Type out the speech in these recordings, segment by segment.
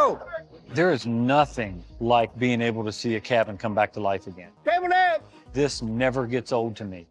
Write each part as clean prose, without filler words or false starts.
go! There is nothing like being able to see a cabin come back to life again. Cable down! This never gets old to me.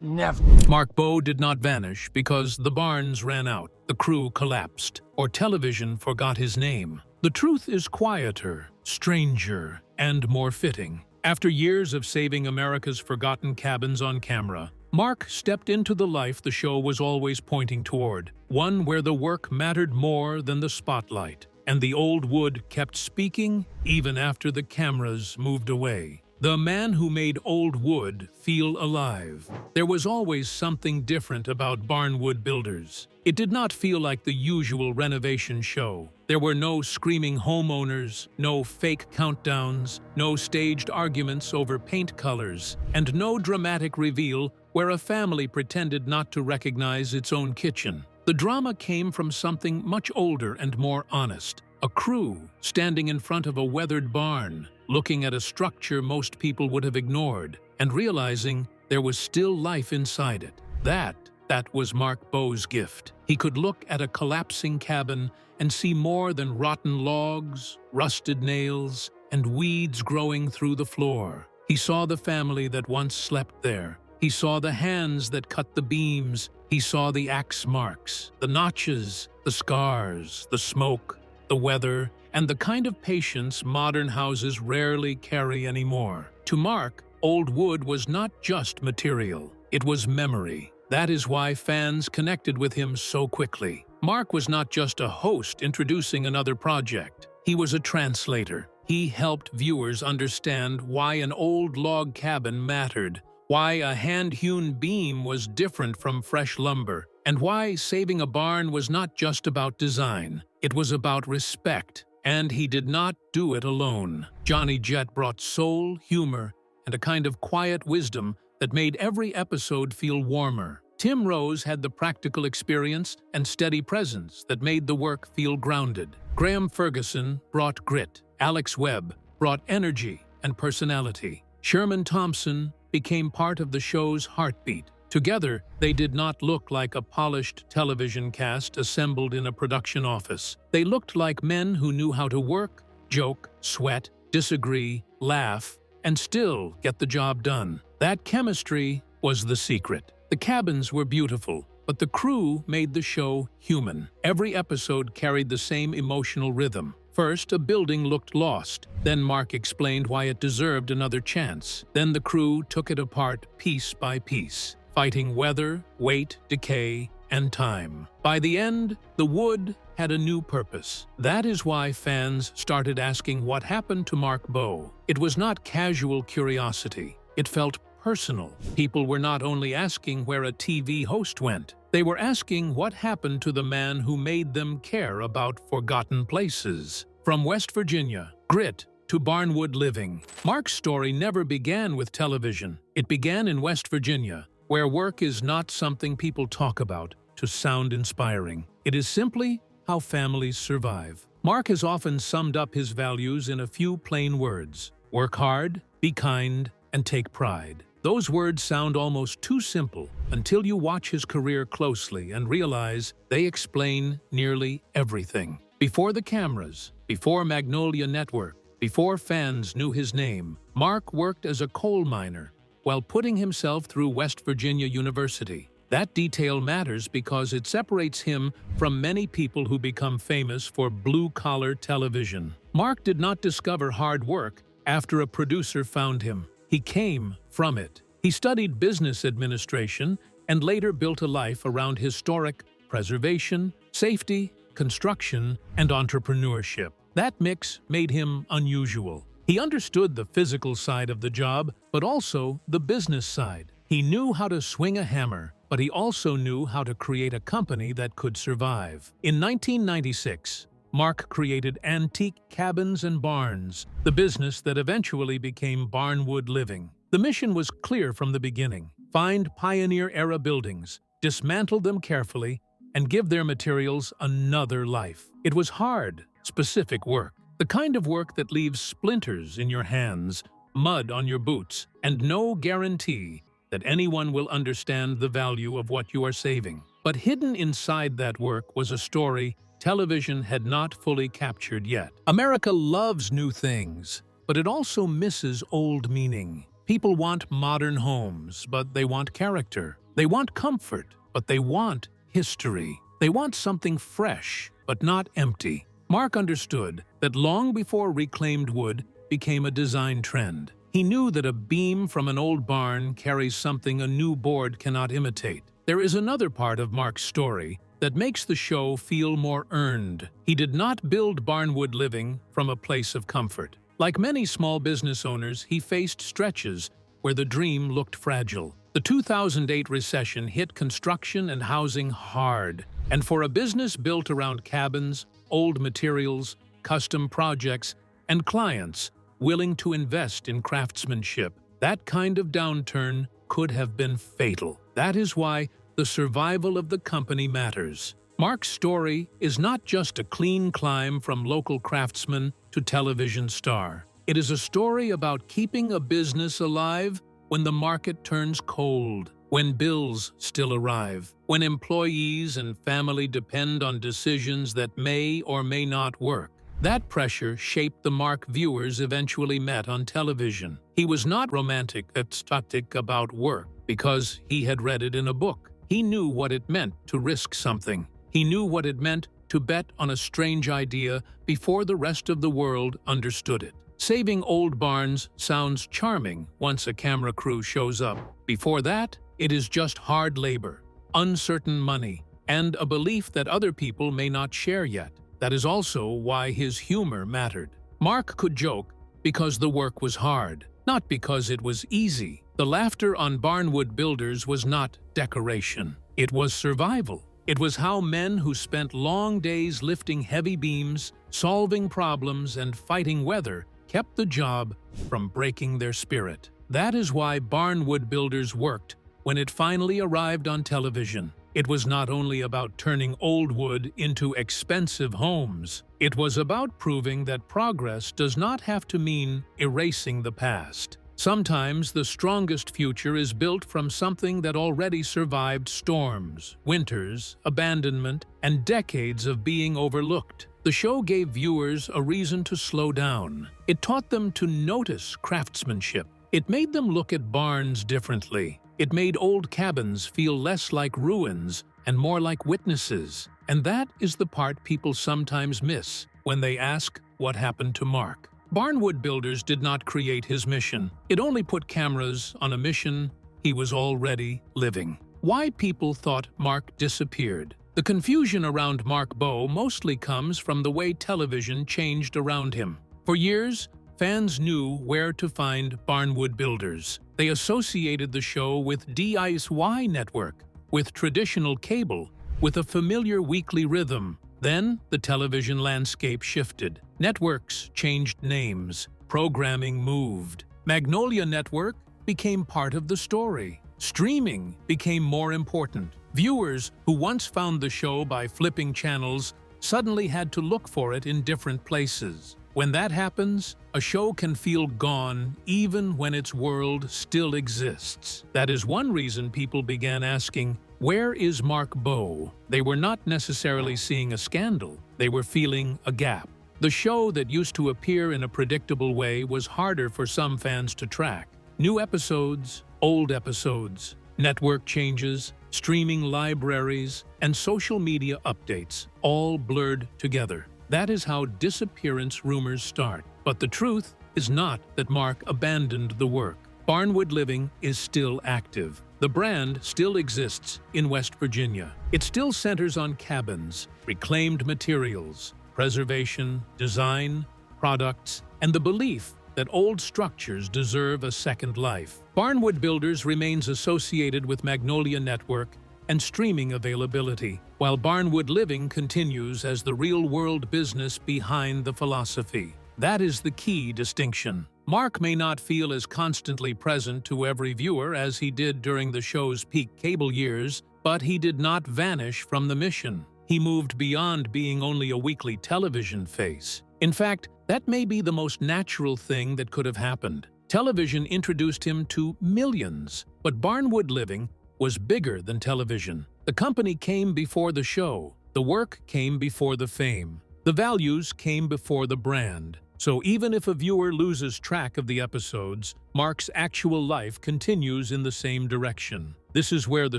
Never. Mark Bowe did not vanish because the barns ran out, the crew collapsed, or television forgot his name. The truth is quieter, stranger, and more fitting. After years of saving America's forgotten cabins on camera, Mark stepped into the life the show was always pointing toward, one where the work mattered more than the spotlight, and the old wood kept speaking even after the cameras moved away. The man who made old wood feel alive. There was always something different about Barnwood Builders. It did not feel like the usual renovation show. There were no screaming homeowners, no fake countdowns, no staged arguments over paint colors, and no dramatic reveal where a family pretended not to recognize its own kitchen. The drama came from something much older and more honest. A crew standing in front of a weathered barn, looking at a structure most people would have ignored, and realizing there was still life inside it. That was Mark Bowe's gift. He could look at a collapsing cabin and see more than rotten logs, rusted nails, and weeds growing through the floor. He saw the family that once slept there. He saw the hands that cut the beams. He saw the axe marks, the notches, the scars, the smoke, the weather, and the kind of patience modern houses rarely carry anymore. To Mark, old wood was not just material, it was memory. That is why fans connected with him so quickly. Mark was not just a host introducing another project. He was a translator. He helped viewers understand why an old log cabin mattered, why a hand-hewn beam was different from fresh lumber, and why saving a barn was not just about design. It was about respect. And he did not do it alone. Johnny Jett brought soul, humor, and a kind of quiet wisdom that made every episode feel warmer. Tim Rose had the practical experience and steady presence that made the work feel grounded. Graham Ferguson brought grit. Alex Webb brought energy and personality. Sherman Thompson became part of the show's heartbeat. Together, they did not look like a polished television cast assembled in a production office. They looked like men who knew how to work, joke, sweat, disagree, laugh, and still get the job done. That chemistry was the secret. The cabins were beautiful, but the crew made the show human. Every episode carried the same emotional rhythm. First, a building looked lost. Then Mark explained why it deserved another chance. Then the crew took it apart piece by piece, fighting weather, weight, decay, and time. By the end, the wood had a new purpose. That is why fans started asking what happened to Mark Bowe. It was not casual curiosity. It felt personal. People were not only asking where a TV host went, they were asking what happened to the man who made them care about forgotten places. From West Virginia, grit, to Barnwood living. Mark's story never began with television. It began in West Virginia, where work is not something people talk about to sound inspiring. It is simply how families survive. Mark has often summed up his values in a few plain words: work hard, be kind, and take pride. Those words sound almost too simple until you watch his career closely and realize they explain nearly everything. Before the cameras, before Magnolia Network, before fans knew his name, Mark worked as a coal miner while putting himself through West Virginia University. That detail matters because it separates him from many people who become famous for blue-collar television. Mark did not discover hard work after a producer found him. He came from it. He studied business administration and later built a life around historic preservation, safety, construction, and entrepreneurship. That mix made him unusual. He understood the physical side of the job, but also the business side. He knew how to swing a hammer, but he also knew how to create a company that could survive. In 1996, Mark created Antique Cabins and Barns, the business that eventually became Barnwood Living. The mission was clear from the beginning: find pioneer-era buildings, dismantle them carefully, and give their materials another life. It was hard, specific work, the kind of work that leaves splinters in your hands, mud on your boots, and no guarantee that anyone will understand the value of what you are saving. But hidden inside that work was a story television had not fully captured yet. America loves new things, but it also misses old meaning. People want modern homes, but they want character. They want comfort, but they want history. They want something fresh, but not empty. Mark understood that long before reclaimed wood became a design trend. He knew that a beam from an old barn carries something a new board cannot imitate. There is another part of Mark's story that makes the show feel more earned. He did not build Barnwood Living from a place of comfort. Like many small business owners, he faced stretches where the dream looked fragile. The 2008 recession hit construction and housing hard, and for a business built around cabins, old materials, custom projects, and clients willing to invest in craftsmanship, that kind of downturn could have been fatal. That is why the survival of the company matters. Mark's story is not just a clean climb from local craftsman to television star. It is a story about keeping a business alive when the market turns cold, when bills still arrive, when employees and family depend on decisions that may or may not work. That pressure shaped the Mark viewers eventually met on television. He was not romantic and static about work because he had read it in a book. He knew what it meant to risk something. He knew what it meant to bet on a strange idea before the rest of the world understood it. Saving old barns sounds charming once a camera crew shows up. Before that, it is just hard labor, uncertain money, and a belief that other people may not share yet. That is also why his humor mattered. Mark could joke because the work was hard, not because it was easy. The laughter on Barnwood Builders was not decoration. It was survival. It was how men who spent long days lifting heavy beams, solving problems, and fighting weather kept the job from breaking their spirit. That is why Barnwood Builders worked when it finally arrived on television. It was not only about turning old wood into expensive homes. It was about proving that progress does not have to mean erasing the past. Sometimes the strongest future is built from something that already survived storms, winters, abandonment, and decades of being overlooked. The show gave viewers a reason to slow down. It taught them to notice craftsmanship. It made them look at barns differently. It made old cabins feel less like ruins and more like witnesses. And that is the part people sometimes miss when they ask what happened to Mark. Barnwood Builders did not create his mission. It only put cameras on a mission he was already living. Why people thought Mark disappeared. The confusion around Mark Bowe mostly comes from the way television changed around him. For years, fans knew where to find Barnwood Builders. They associated the show with DIY network, with traditional cable, with a familiar weekly rhythm. Then, the television landscape shifted. Networks changed names. Programming moved. Magnolia Network became part of the story. Streaming became more important. Viewers who once found the show by flipping channels suddenly had to look for it in different places. When that happens, a show can feel gone even when its world still exists. That is one reason people began asking, "Where is Mark Bowe?" They were not necessarily seeing a scandal. They were feeling a gap. The show that used to appear in a predictable way was harder for some fans to track. New episodes, old episodes, network changes, streaming libraries, and social media updates all blurred together. That is how disappearance rumors start. But the truth is not that Mark abandoned the work. Barnwood Living is still active. The brand still exists in West Virginia. It still centers on cabins, reclaimed materials, preservation, design, products, and the belief that old structures deserve a second life. Barnwood Builders remains associated with Magnolia Network and streaming availability, while Barnwood Living continues as the real-world business behind the philosophy. That is the key distinction. Mark may not feel as constantly present to every viewer as he did during the show's peak cable years, but he did not vanish from the mission. He moved beyond being only a weekly television face. In fact, that may be the most natural thing that could have happened. Television introduced him to millions, but Barnwood Living was bigger than television. The company came before the show. The The work came before the fame. The values came before the brand. So even if a viewer loses track of the episodes, Mark's actual life continues in the same direction. This is where the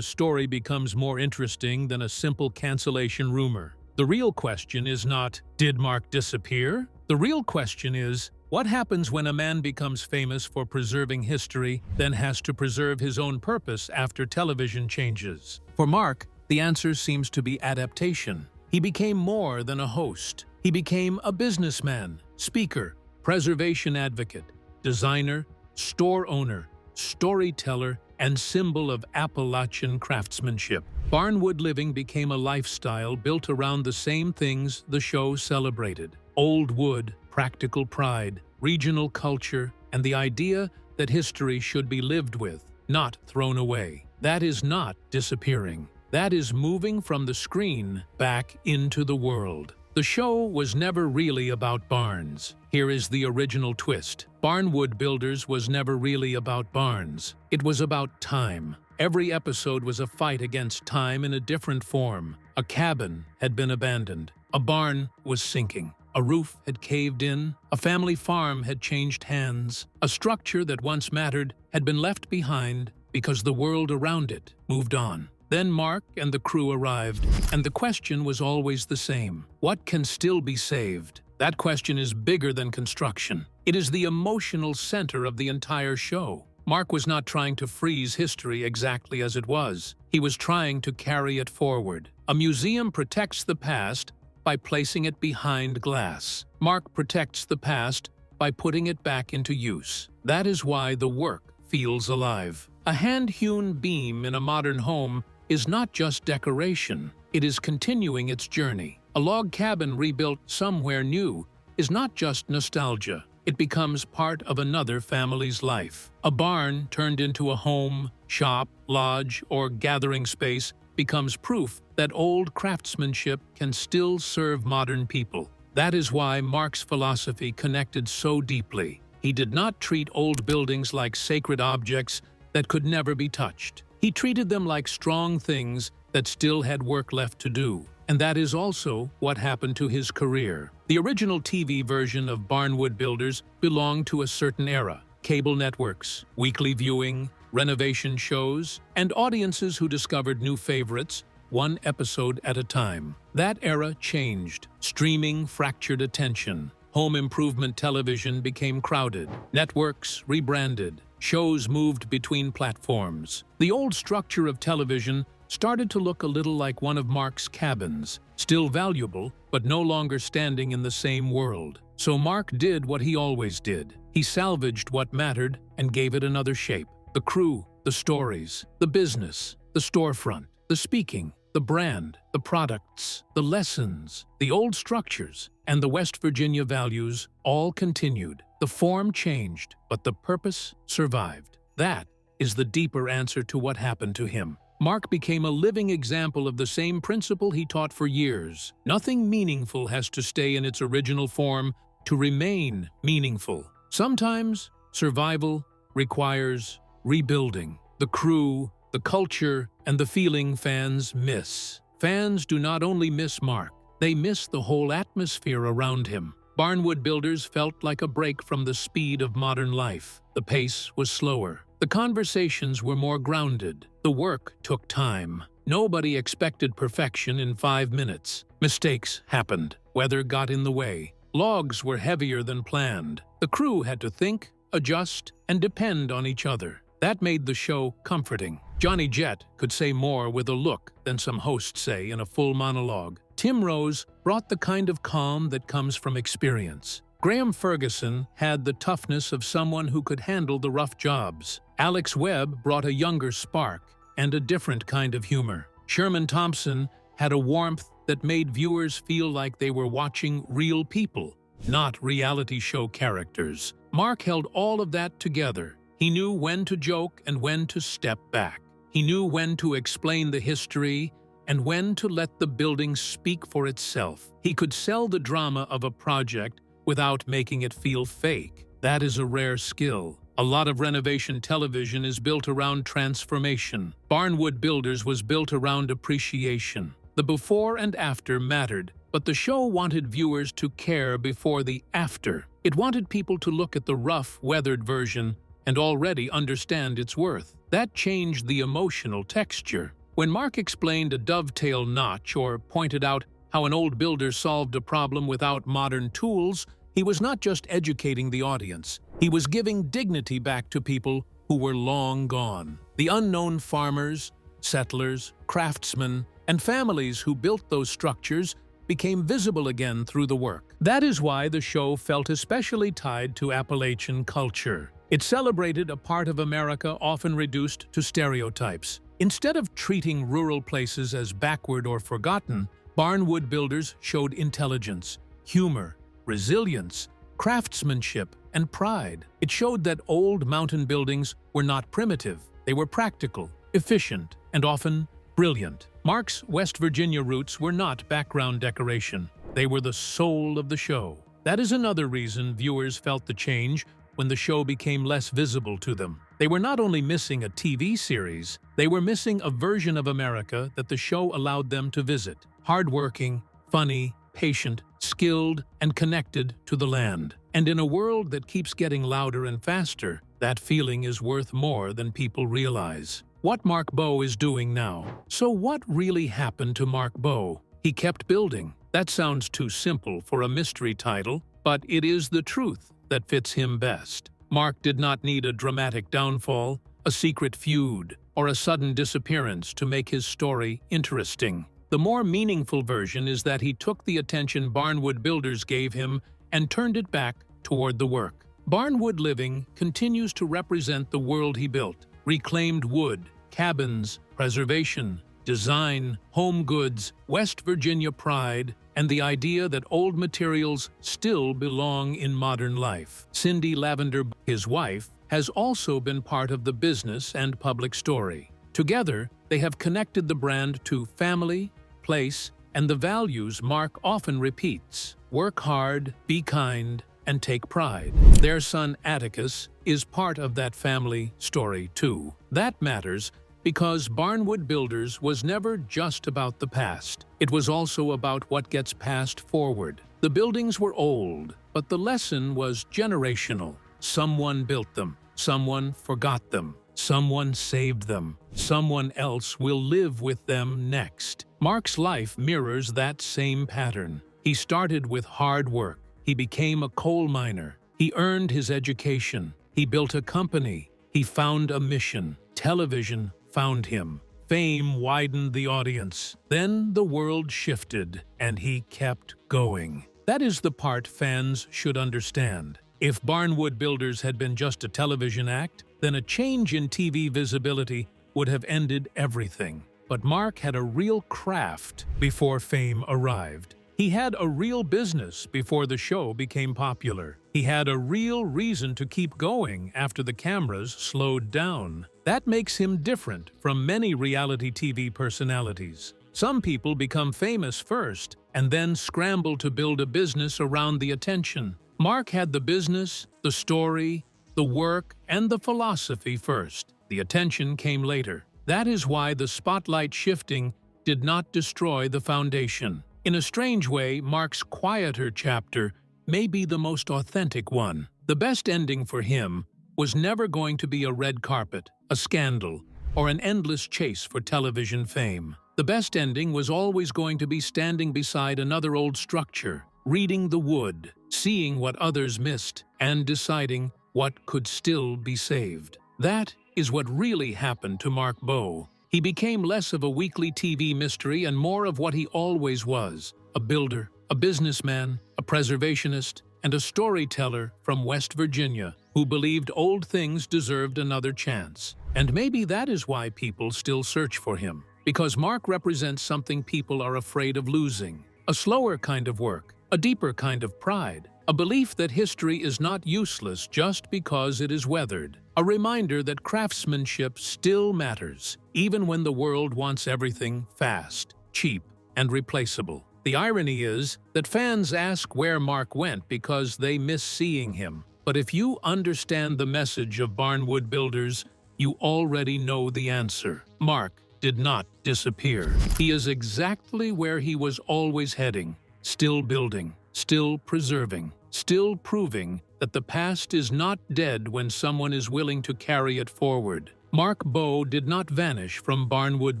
story becomes more interesting than a simple cancellation rumor. The real question is not, did Mark disappear? The real question is, what happens when a man becomes famous for preserving history, then has to preserve his own purpose after television changes? For Mark, the answer seems to be adaptation. He became more than a host. He became a businessman, speaker, preservation advocate, designer, store owner, storyteller, and symbol of Appalachian craftsmanship. Barnwood living became a lifestyle built around the same things the show celebrated: old wood, practical pride, regional culture, and the idea that history should be lived with, not thrown away. That is not disappearing. That is moving from the screen back into the world. The show was never really about barns. Here is the original twist. Barnwood Builders was never really about barns. It was about time. Every episode was a fight against time in a different form. A cabin had been abandoned. A barn was sinking. A roof had caved in. A family farm had changed hands. A structure that once mattered had been left behind because the world around it moved on. Then Mark and the crew arrived, and the question was always the same. What can still be saved? That question is bigger than construction. It is the emotional center of the entire show. Mark was not trying to freeze history exactly as it was. He was trying to carry it forward. A museum protects the past by placing it behind glass. Mark protects the past by putting it back into use. That is why the work feels alive. A hand-hewn beam in a modern home is not just decoration, it is continuing its journey. A log cabin rebuilt somewhere new is not just nostalgia, it becomes part of another family's life. A barn turned into a home, shop, lodge, or gathering space becomes proof that old craftsmanship can still serve modern people. That is why Mark's philosophy connected so deeply. He did not treat old buildings like sacred objects that could never be touched. He treated them like strong things that still had work left to do. And that is also what happened to his career. The original TV version of Barnwood Builders belonged to a certain era. Cable networks, weekly viewing, renovation shows, and audiences who discovered new favorites, one episode at a time. That era changed. Streaming fractured attention. Home improvement television became crowded. Networks rebranded. Shows moved between platforms. The old structure of television started to look a little like one of Mark's cabins, still valuable, but no longer standing in the same world. So Mark did what he always did. He salvaged what mattered and gave it another shape. The crew, the stories, the business, the storefront, the speaking, the brand, the products, the lessons, the old structures, and the West Virginia values all continued. The form changed, but the purpose survived. That is the deeper answer to what happened to him. Mark became a living example of the same principle he taught for years. Nothing meaningful has to stay in its original form to remain meaningful. Sometimes survival requires rebuilding. The crew, the culture, and the feeling fans miss. Fans do not only miss Mark, they miss the whole atmosphere around him. Barnwood Builders felt like a break from the speed of modern life. The pace was slower. The conversations were more grounded. The work took time. Nobody expected perfection in 5 minutes. Mistakes happened. Weather got in the way. Logs were heavier than planned. The crew had to think, adjust, and depend on each other. That made the show comforting. Johnny Jett could say more with a look than some hosts say in a full monologue. Tim Rose brought the kind of calm that comes from experience. Graham Ferguson had the toughness of someone who could handle the rough jobs. Alex Webb brought a younger spark and a different kind of humor. Sherman Thompson had a warmth that made viewers feel like they were watching real people, not reality show characters. Mark held all of that together. He knew when to joke and when to step back. He knew when to explain the history and when to let the building speak for itself. He could sell the drama of a project without making it feel fake. That is a rare skill. A lot of renovation television is built around transformation. Barnwood Builders was built around appreciation. The before and after mattered, but the show wanted viewers to care before the after. It wanted people to look at the rough, weathered version and already understand its worth. That changed the emotional texture. When Mark explained a dovetail notch or pointed out how an old builder solved a problem without modern tools, he was not just educating the audience. He was giving dignity back to people who were long gone. The unknown farmers, settlers, craftsmen, and families who built those structures became visible again through the work. That is why the show felt especially tied to Appalachian culture. It celebrated a part of America often reduced to stereotypes. Instead of treating rural places as backward or forgotten, Barnwood Builders showed intelligence, humor, resilience, craftsmanship, and pride. It showed that old mountain buildings were not primitive. They were practical, efficient, and often brilliant. Mark's West Virginia roots were not background decoration. They were the soul of the show. That is another reason viewers felt the change when the show became less visible to them. They were not only missing a TV series, they were missing a version of America that the show allowed them to visit. Hardworking, funny, patient, skilled, and connected to the land. And in a world that keeps getting louder and faster, that feeling is worth more than people realize. What Mark Bowe is doing now. So what really happened to Mark Bowe? He kept building. That sounds too simple for a mystery title, but it is the truth that fits him best. Mark did not need a dramatic downfall, a secret feud, or a sudden disappearance to make his story interesting. The more meaningful version is that he took the attention Barnwood Builders gave him and turned it back toward the work. Barnwood Living continues to represent the world he built. Reclaimed wood, cabins, preservation, design, home goods, West Virginia pride, and the idea that old materials still belong in modern life. Cindy Lavender, his wife, has also been part of the business and public story. Together, they have connected the brand to family, place, and the values Mark often repeats. Work hard, be kind, and take pride. Their son Atticus is part of that family story too. That matters because Barnwood Builders was never just about the past. It was also about what gets passed forward. The buildings were old, but the lesson was generational. Someone built them, someone forgot them, someone saved them, someone else will live with them next. Mark's life mirrors that same pattern. He started with hard work. He became a coal miner. He earned his education. He built a company. He found a mission. Television found him. Fame widened the audience. Then the world shifted, and he kept going. That is the part fans should understand. If Barnwood Builders had been just a television act, then a change in TV visibility would have ended everything. But Mark had a real craft before fame arrived. He had a real business before the show became popular. He had a real reason to keep going after the cameras slowed down. That makes him different from many reality TV personalities. Some people become famous first and then scramble to build a business around the attention. Mark had the business, the story, the work, and the philosophy first. The attention came later. That is why the spotlight shifting did not destroy the foundation. In a strange way, Mark's quieter chapter may be the most authentic one. The best ending for him was never going to be a red carpet, a scandal, or an endless chase for television fame. The best ending was always going to be standing beside another old structure, reading the wood, seeing what others missed, and deciding what could still be saved. That is what really happened to Mark Bowe. He became less of a weekly TV mystery and more of what he always was: a builder, a businessman, a preservationist, and a storyteller from West Virginia who believed old things deserved another chance. And maybe that is why people still search for him, because Mark represents something people are afraid of losing: a slower kind of work, a deeper kind of pride, a belief that history is not useless just because it is weathered, a reminder that craftsmanship still matters, even when the world wants everything fast, cheap, and replaceable. The irony is that fans ask where Mark went because they miss seeing him. But if you understand the message of Barnwood Builders, you already know the answer. Mark did not disappear. He is exactly where he was always heading, still building, still preserving, still proving that the past is not dead when someone is willing to carry it forward. Mark Bowe did not vanish from Barnwood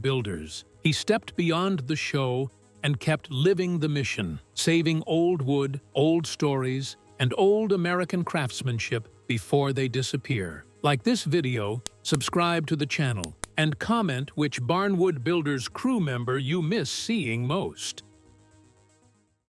Builders. He stepped beyond the show and kept living the mission, saving old wood, old stories, and old American craftsmanship before they disappear. Like this video, subscribe to the channel, and comment which Barnwood Builders crew member you miss seeing most.